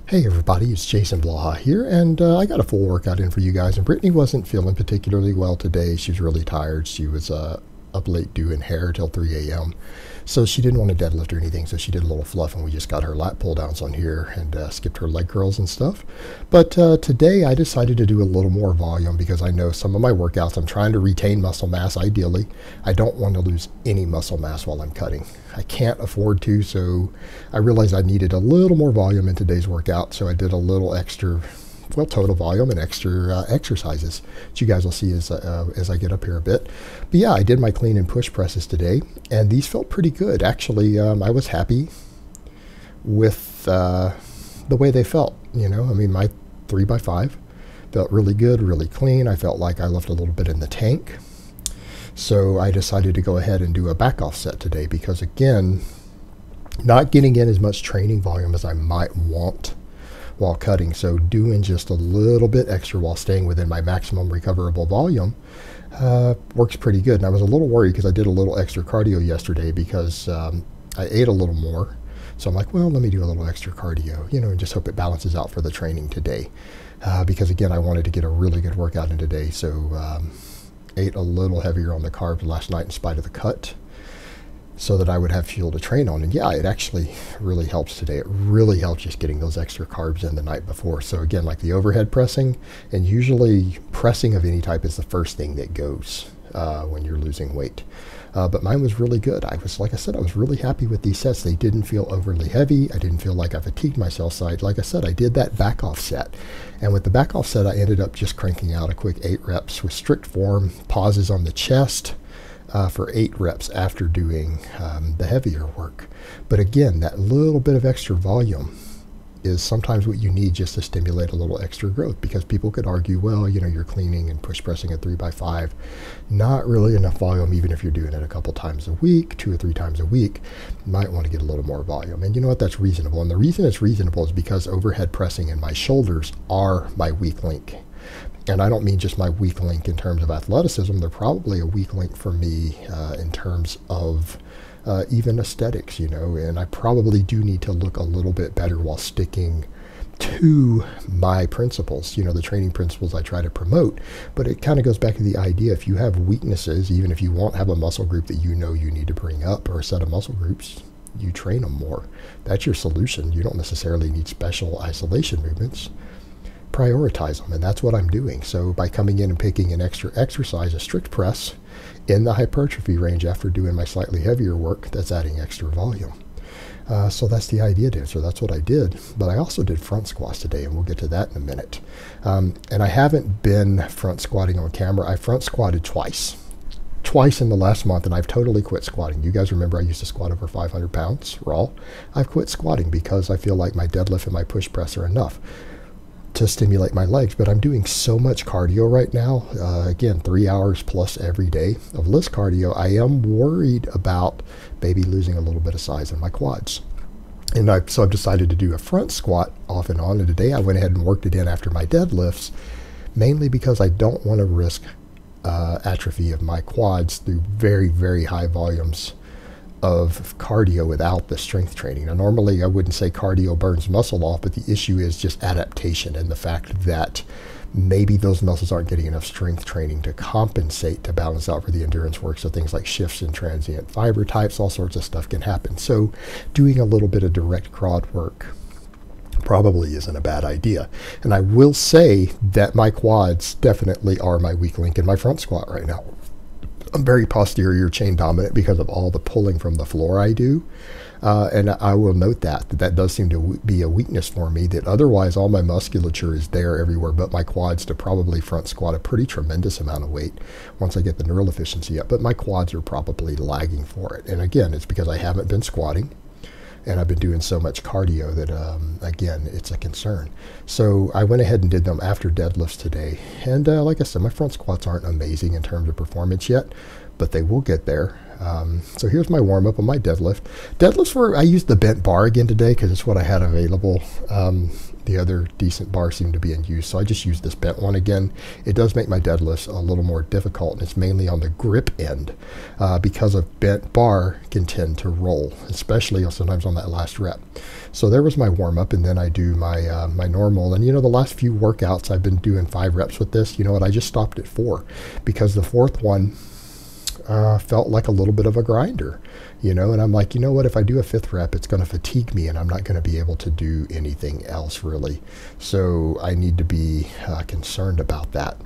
Hey everybody, it's Jason Blaha here, and I got a full workout in for you guys. And Brittany wasn't feeling particularly well today. She was really tired. She was up late doing hair till 3 a.m. So she didn't want to deadlift or anything, so she did a little fluff, and we just got her lat pull downs on here and skipped her leg curls and stuff. But today I decided to do a little more volume because I know some of my workouts I'm trying to retain muscle mass ideally. I don't want to lose any muscle mass while I'm cutting. I can't afford to, so I realized I needed a little more volume in today's workout, so I did a little extra, well, total volume and extra exercises, which you guys will see as I get up here a bit. But yeah, I did my clean and push presses today, and these felt pretty good. Actually, I was happy with the way they felt. You know, I mean, my 3x5 felt really good, really clean. I felt like I left a little bit in the tank. So I decided to go ahead and do a back off set today because, again, not getting in as much training volume as I might want while cutting. So doing just a little bit extra while staying within my maximum recoverable volume works pretty good. And I was a little worried because I did a little extra cardio yesterday because I ate a little more. So I'm like, well, let me do a little extra cardio, you know, and just hope it balances out for the training today. Because, again, I wanted to get a really good workout in today. So ate a little heavier on the carbs last night in spite of the cut so that I would have fuel to train on. And yeah, it actually really helps today. It really helps just getting those extra carbs in the night before. So again, like the overhead pressing, and usually pressing of any type is the first thing that goes when you're losing weight. But mine was really good. Like I said, I was really happy with these sets. They didn't feel overly heavy. I didn't feel like I fatigued myself. So like I said, I did that back off set. And with the back off set, I ended up just cranking out a quick 8 reps with strict form, pauses on the chest for 8 reps after doing the heavier work. But again, that little bit of extra volume is sometimes what you need just to stimulate a little extra growth, because people could argue, well, you know, you're cleaning and push pressing at 3x5, not really enough volume. Even if you're doing it a couple times a week, 2 or 3 times a week, you might want to get a little more volume. And you know what, that's reasonable. And the reason it's reasonable is because overhead pressing in my shoulders are my weak link. And I don't mean just my weak link in terms of athleticism. They're probably a weak link for me in terms of even aesthetics, you know, and I probably do need to look a little bit better while sticking to my principles, you know, the training principles I try to promote. But it kind of goes back to the idea, if you have weaknesses, even if you won't have a muscle group that you know you need to bring up, or a set of muscle groups, you train them more. That's your solution. You don't necessarily need special isolation movements. Prioritize them, and that's what I'm doing. So by coming in and picking an extra exercise, a strict press in the hypertrophy range after doing my slightly heavier work, that's adding extra volume. So that's the idea there. So that's what I did. But I also did front squats today, and we'll get to that in a minute. And I haven't been front squatting on camera. I front squatted twice in the last month, and I've totally quit squatting. You guys remember I used to squat over 500 pounds raw? I've quit squatting because I feel like my deadlift and my push press are enough to stimulate my legs. But I'm doing so much cardio right now, again, 3 hours plus every day of list cardio. I am worried about maybe losing a little bit of size in my quads. And so I've decided to do a front squat off and on. And today I went ahead and worked it in after my deadlifts, mainly because I don't want to risk atrophy of my quads through very, very high volumes of cardio without the strength training. Now, normally I wouldn't say cardio burns muscle off, but the issue is just adaptation and the fact that maybe those muscles aren't getting enough strength training to compensate, to balance out for the endurance work. So things like shifts in transient fiber types, all sorts of stuff can happen. So doing a little bit of direct quad work probably isn't a bad idea. And I will say that my quads definitely are my weak link in my front squat right now. I'm very posterior chain dominant because of all the pulling from the floor I do. And I will note that does seem to be a weakness for me, that otherwise all my musculature is there everywhere but my quads to probably front squat a pretty tremendous amount of weight once I get the neural efficiency up. But my quads are probably lagging for it. And again, it's because I haven't been squatting, and I've been doing so much cardio that, again, it's a concern. So I went ahead and did them after deadlifts today. And like I said, my front squats aren't amazing in terms of performance yet, but they will get there. So here's my warm up on my deadlift. Deadlifts were, I used the bent bar again today because it's what I had available. The other decent bar seemed to be in use, so I just used this bent one again. It does make my deadlifts a little more difficult, and it's mainly on the grip end because a bent bar can tend to roll, especially sometimes on that last rep. So there was my warm up, and then I do my my normal. And the last few workouts I've been doing 5 reps with this. You know what? I just stopped at 4 because the 4th one felt like a little bit of a grinder, and I'm like, you know what, if I do a 5th rep, it's going to fatigue me and I'm not going to be able to do anything else really. So I need to be concerned about that.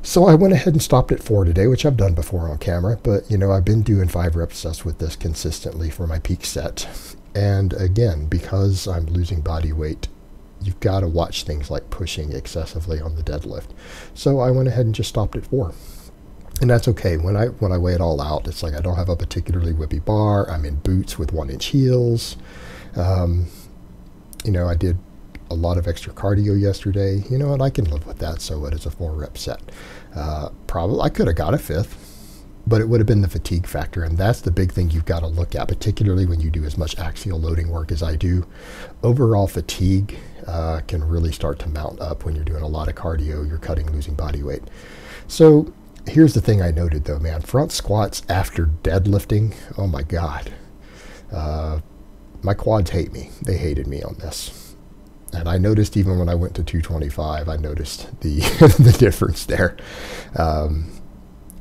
So I went ahead and stopped at 4 today, which I've done before on camera, but I've been doing 5 reps with this consistently for my peak set. And again, because I'm losing body weight, you've got to watch things like pushing excessively on the deadlift. So I went ahead and just stopped at 4. And that's okay. When I weigh it all out, it's like I don't have a particularly whippy bar. I'm in boots with 1-inch heels. I did a lot of extra cardio yesterday, and I can live with that. So it is a 4-rep set. Probably I could have got a 5th, but it would have been the fatigue factor. And that's the big thing you've got to look at, particularly when you do as much axial loading work as I do. Overall fatigue can really start to mount up when you're doing a lot of cardio. You're cutting, losing body weight. So here's the thing I noted though, man. Front squats after deadlifting, oh my God. My quads hate me. They hated me on this. And I noticed even when I went to 225, I noticed the the difference there.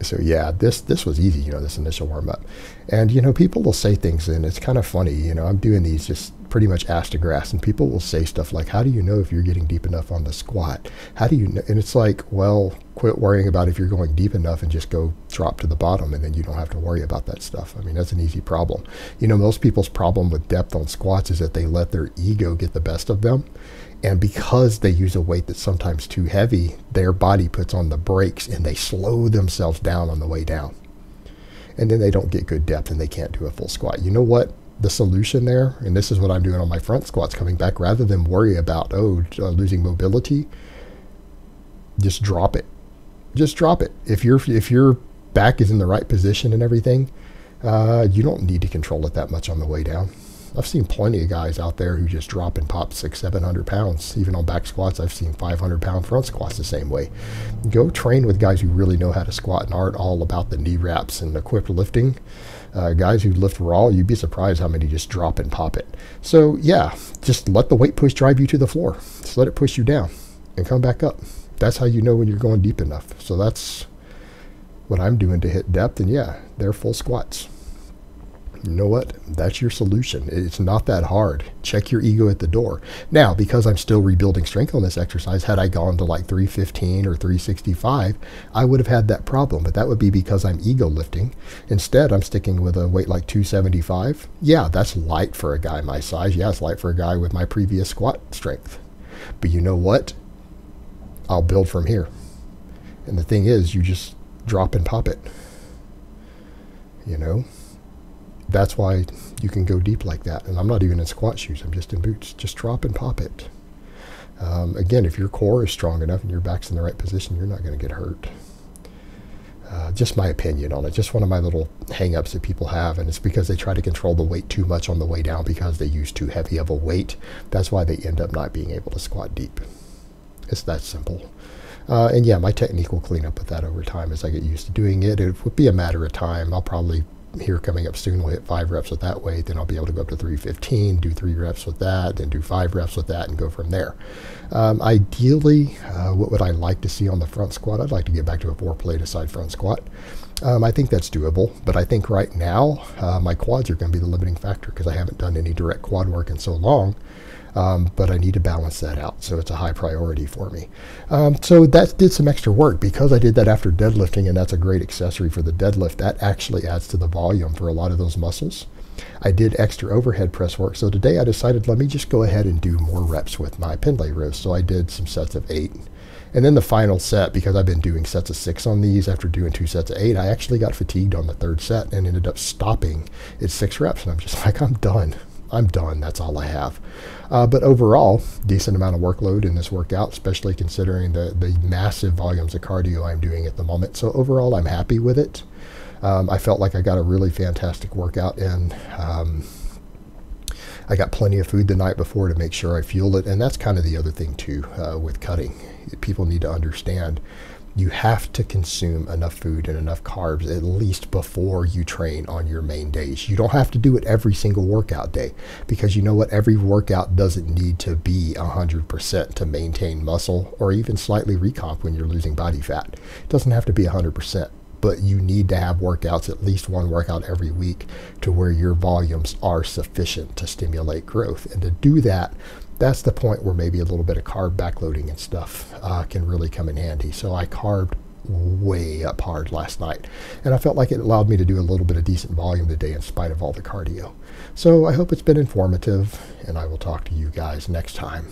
So yeah, this was easy, this initial warm up. And people will say things, and it's kind of funny, I'm doing these just pretty much ass to grass, and people will say stuff like, how do you know if you're getting deep enough on the squat? How do you know? And it's like, well, quit worrying about if you're going deep enough and just go drop to the bottom, and then you don't have to worry about that stuff. I mean, that's an easy problem. Most people's problem with depth on squats is that they let their ego get the best of them. And because they use a weight that's sometimes too heavy, their body puts on the brakes and they slow themselves down on the way down. And then they don't get good depth and they can't do a full squat. You know what? The solution there, and this is what I'm doing on my front squats coming back, rather than worry about, losing mobility, just drop it. Just drop it. If your back is in the right position and everything, you don't need to control it that much on the way down. I've seen plenty of guys out there who just drop and pop 600-700 pounds. Even on back squats, I've seen 500-pound front squats the same way. Go train with guys who really know how to squat and aren't all about the knee wraps and equipped lifting. Guys who lift raw, you'd be surprised how many just drop and pop it. So yeah, just let the weight push drive you to the floor. Just let it push you down and come back up. That's how you know when you're going deep enough. So that's what I'm doing to hit depth. And yeah, they're full squats. You know what? That's your solution. It's not that hard. Check your ego at the door. Now, because I'm still rebuilding strength on this exercise, had I gone to like 315 or 365, I would have had that problem. But that would be because I'm ego lifting. Instead, I'm sticking with a weight like 275. Yeah, that's light for a guy my size. Yeah, it's light for a guy with my previous squat strength. But you know what? I'll build from here. And the thing is, you just drop and pop it. That's why you can go deep like that. And I'm not even in squat shoes. I'm just in boots. Just drop and pop it. Again, if your core is strong enough and your back's in the right position, you're not going to get hurt. Just my opinion on it. Just one of my little hang-ups that people have. And it's because they try to control the weight too much on the way down because they use too heavy of a weight. That's why they end up not being able to squat deep. It's that simple. And yeah, my technique will clean up with that over time as I get used to doing it. It would be a matter of time. I'll probably, here coming up soon, we'll hit 5 reps with that weight. Then I'll be able to go up to 315, do 3 reps with that, then do 5 reps with that and go from there. Ideally, what would I like to see on the front squat? I'd like to get back to a 4-plate aside front squat. I think that's doable, but I think right now my quads are going to be the limiting factor because I haven't done any direct quad work in so long. But I need to balance that out, so it's a high priority for me. So that did some extra work because I did that after deadlifting, and that's a great accessory for the deadlift. That actually adds to the volume for a lot of those muscles. I did extra overhead press work, so today I decided let me just go ahead and do more reps with my Pendlay rows. So I did some sets of 8. And then the final set, because I've been doing sets of 6 on these after doing 2 sets of 8, I actually got fatigued on the 3rd set and ended up stopping at 6 reps. And I'm just like, I'm done. That's all I have. But overall, decent amount of workload in this workout, especially considering the massive volumes of cardio I'm doing at the moment. So overall, I'm happy with it. I felt like I got a really fantastic workout in. I got plenty of food the night before to make sure I fueled it. And that's kind of the other thing too with cutting. People need to understand you have to consume enough food and enough carbs at least before you train on your main days. You don't have to do it every single workout day, because you know what? Every workout doesn't need to be 100% to maintain muscle or even slightly recomp when you're losing body fat. It doesn't have to be 100%. But you need to have workouts, at least one workout every week, to where your volumes are sufficient to stimulate growth. And to do that, that's the point where maybe a little bit of carb backloading and stuff can really come in handy. So I carbed way up hard last night, and I felt like it allowed me to do a little bit of decent volume today in spite of all the cardio. So I hope it's been informative, and I will talk to you guys next time.